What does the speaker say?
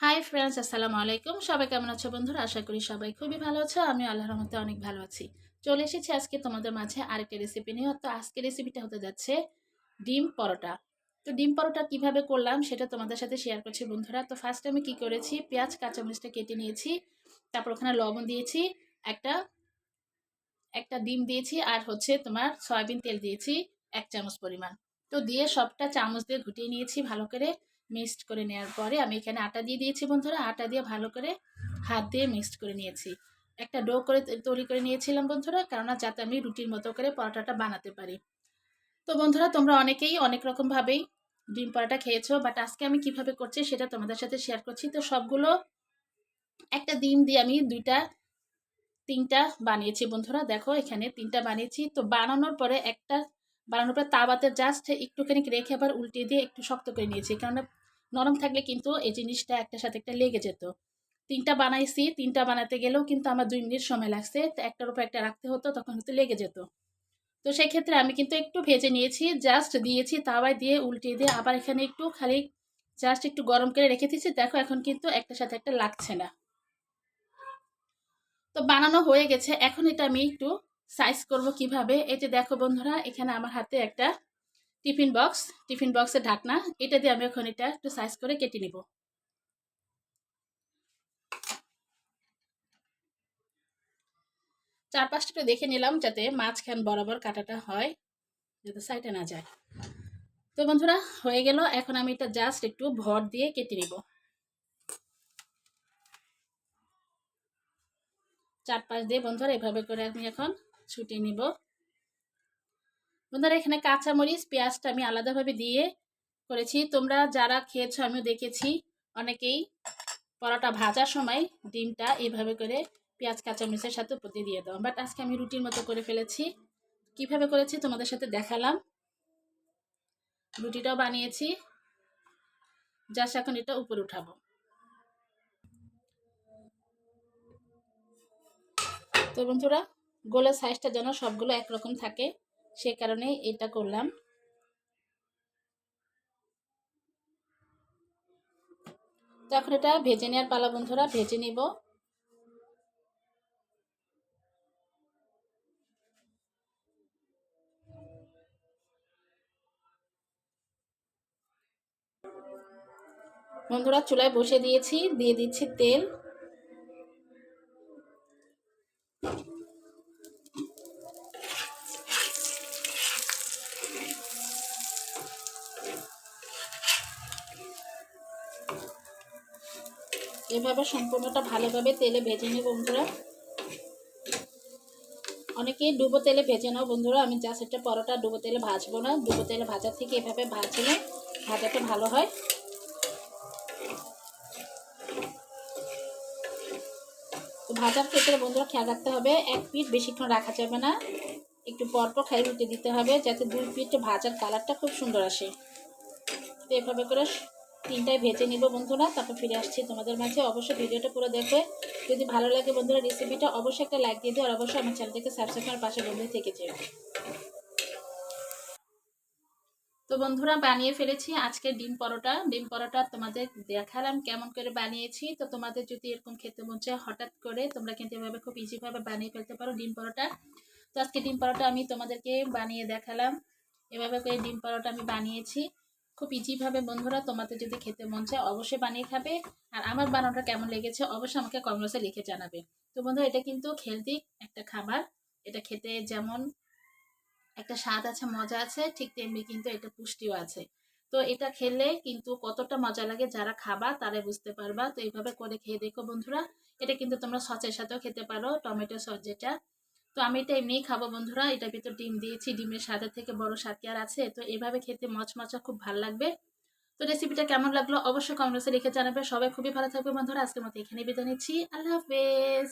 Hi friends, আসসালামু আলাইকুম। সবাই কেমন আছো বন্ধুরা? আশা করি সবাই খুবই ভালো আছো। আমি আল্লাহর রহমতে অনেক ভালো আছি। চলে এসেছি আজকে তোমাদের মাঝে আরেকটা রেসিপি নিয়ে। তো আজকের রেসিপিটা হতে যাচ্ছে ডিম পরোটা। তো ডিম পরোটা কিভাবে করলাম সেটা তোমাদের সাথে শেয়ার করছি বন্ধুরা। তো ফার্স্ট আমি কি করেছি, পেঁয়াজ কাঁচামরিচটা কেটে নিয়েছি, তারপর ওখানে লবণ দিয়েছি, একটা একটা ডিম দিয়েছি, আর হচ্ছে তোমার সয়াবিন তেল দিয়েছি 1 চামচ পরিমাণ। তো দিয়ে সবটা চামচ দিয়ে ঘুটিয়ে নিয়েছি ভালো করে। মিক্সড করে নেওয়ার পরে আমি এখানে আটা দিয়ে দিয়েছি বন্ধুরা। আটা দিয়ে ভালো করে হাত দিয়ে মিক্সড করে নিয়েছি। একটা ডো করে তৈরি করে নিয়েছিলাম বন্ধুরা, কেননা যাতে আমি রুটির মতো করে পরোটাটা বানাতে পারি। তো বন্ধুরা, তোমরা অনেকেই অনেক রকমভাবেই ডিম পরোটা খেয়েছো, বাট আজকে আমি কিভাবে করছি সেটা তোমাদের সাথে শেয়ার করছি। তো সবগুলো একটা ডিম দিয়ে আমি তিনটা বানিয়েছি বন্ধুরা। দেখো এখানে তিনটা বানিয়েছি। তো বানানোর পরে তাওয়াতে জাস্ট একটুখানি রেখে আবার উল্টে দিয়ে একটু শক্ত করে নিয়েছি, কারণ নরম থাকলে কিন্তু এই জিনিসটা একটার সাথে একটা লেগে যেত। তিনটা বানাইছি, তিনটা বানাতে গেলেও কিন্তু আমার 2 মিনিট সময় লাগছে। তো একটার উপর একটা রাখতে হতো, তখন কিন্তু লেগে যেত। তো সেই ক্ষেত্রে আমি কিন্তু একটু ভেজে নিয়েছি, জাস্ট দিয়েছি তাওয়ায় দিয়ে উল্টে দিয়ে আবার এখানে একটু খালি জাস্ট একটু গরম করে রেখে দিয়েছি। দেখো এখন কিন্তু একটার সাথে একটা লাগছে না। তো বানানো হয়ে গেছে। এখন এটা আমি একটু সাইজ করব কিভাবে। এই যে দেখো বন্ধুরা, এখানে আমার হাতে একটা টিফিন বক্সের ঢাকনা। এটা দিয়ে আমি এখন এটা একটু সাইজ করে কেটে নিব। চারপাশটা একটু দেখে নিলাম যাতে মাঝখান বরাবর কাটাটা হয়, যাতে সাইডে না যায়। তো বন্ধুরা, হয়ে গেল। এখন আমি এটা জাস্ট একটু ভর দিয়ে কেটে নিব। চারপাশ দিয়ে বন্ধুরা এভাবে করে আমি এখন ছুটিয়ে নিব। বন্ধুরা, এখানে কাঁচামরিচ পেঁয়াজটা আমি আলাদাভাবে দিয়ে করেছি। তোমরা যারা খেয়েছো আমিও দেখেছি, অনেকেই পরোটা ভাজার সময় ডিমটা এইভাবে করে পেঁয়াজ কাঁচামরিচের সাথে উপর দিয়ে দাও, বাট আজকে আমি রুটির মতো করে ফেলেছি। কিভাবে করেছি তোমাদের সাথে দেখালাম। রুটিটাও বানিয়েছি, জাস্ট এখন এটা উপরে উঠাবো। তো বন্ধুরা, গোলের সাইজটা যেন সবগুলো একরকম থাকে, সে কারণে এটা করলাম। তো এখন এটা ভেজে নেওয়ার পালা বন্ধুরা, ভেজে নিব। বন্ধুরা, চুলায় বসে দিয়েছি, দিয়ে দিচ্ছি তেল। এভাবে সম্পূর্ণটা ভালোভাবে তেলে ভেজে নেব বন্ধুরা। অনেকেই ডুবো তেলে ভেজে নাও বন্ধুরা। আমি জাস্ট একটা পরোটা ডুবো তেলে ভাজবো না। ডুবো তেলে ভাজার থেকে এভাবে ভাজলে ভাজাটা ভালো হয়। তো ভাজার ক্ষেত্রে বন্ধুরা খেয়াল রাখতে হবে, এক পিঠ বেশিক্ষণ রাখা যাবে না। একটু পরপর খাই উল্টে দিতে হবে, যাতে 2 পিঠ ভাজার কালারটা খুব সুন্দর আসে। তো এভাবে করে তিনটায় ভেজে নিব বন্ধুরা। তারপর ফিরে আসছি তোমাদের মাঝে। অবশ্যই ভিডিওটা পুরো দেখবে। যদি ভালো লাগে বন্ধুরা রেসিপিটা, অবশ্যই একটা লাইক দিয়ে দিও, আর অবশ্যই আমার চ্যানেলটাকে সাবস্ক্রাইব করার পাশে বন্ধু থেকে যেও। তো বন্ধুরা, বানিয়ে ফেলেছি আজকের ডিম পরোটা তোমাদের দেখালাম কেমন করে বানিয়েছি। তো তোমাদের যদি এরকম খেতে মন চায় হঠাৎ করে, তোমরা কিন্তু এভাবে খুব ইজিভাবে বানিয়ে ফেলতে পারো ডিম পরোটা। তো আজকে ডিম পরোটা আমি তোমাদেরকে বানিয়ে দেখালাম। এভাবে করে ডিম পরোটা আমি বানিয়েছি খুব ইজিভাবে বন্ধুরা। তোমাদের যদি খেতে মন চায় অবশ্যই বানিয়ে খাবে। আর আমার বানানোটা কেমন লেগেছে অবশ্যই আমাকে কমেন্ট বক্সে লিখে জানাবে। তো বন্ধুরা, এটা কিন্তু হেলদি একটা খাবার। এটা খেতে যেমন একটা স্বাদ আছে, মজা আছে, ঠিক তেমনি কিন্তু এটা পুষ্টিও আছে। তো এটা খেলে কিন্তু কতটা মজা লাগে, যারা খাবা তারা বুঝতে পারবা। তো এইভাবে করে খেয়ে দেখো বন্ধুরা। এটা কিন্তু তোমরা সসের সাথেও খেতে পারো, টমেটো সস যেটা। তো আমি এটা এমনিই খাবো বন্ধুরা। এটার ভিতর ডিম দিয়েছি, ডিমের স্বাদের থেকে বড় স্বাদ কি আর আছে। তো এভাবে খেতে মচমচা খুব ভালো লাগবে। তো রেসিপিটা কেমন লাগলো অবশ্যই কমেন্টসে লিখে জানাবে। সবাই খুবই ভালো থাকবে বন্ধুরা। আজকের মতো এখানে বিদায় নিচ্ছি। আল্লাহ হাফেজ।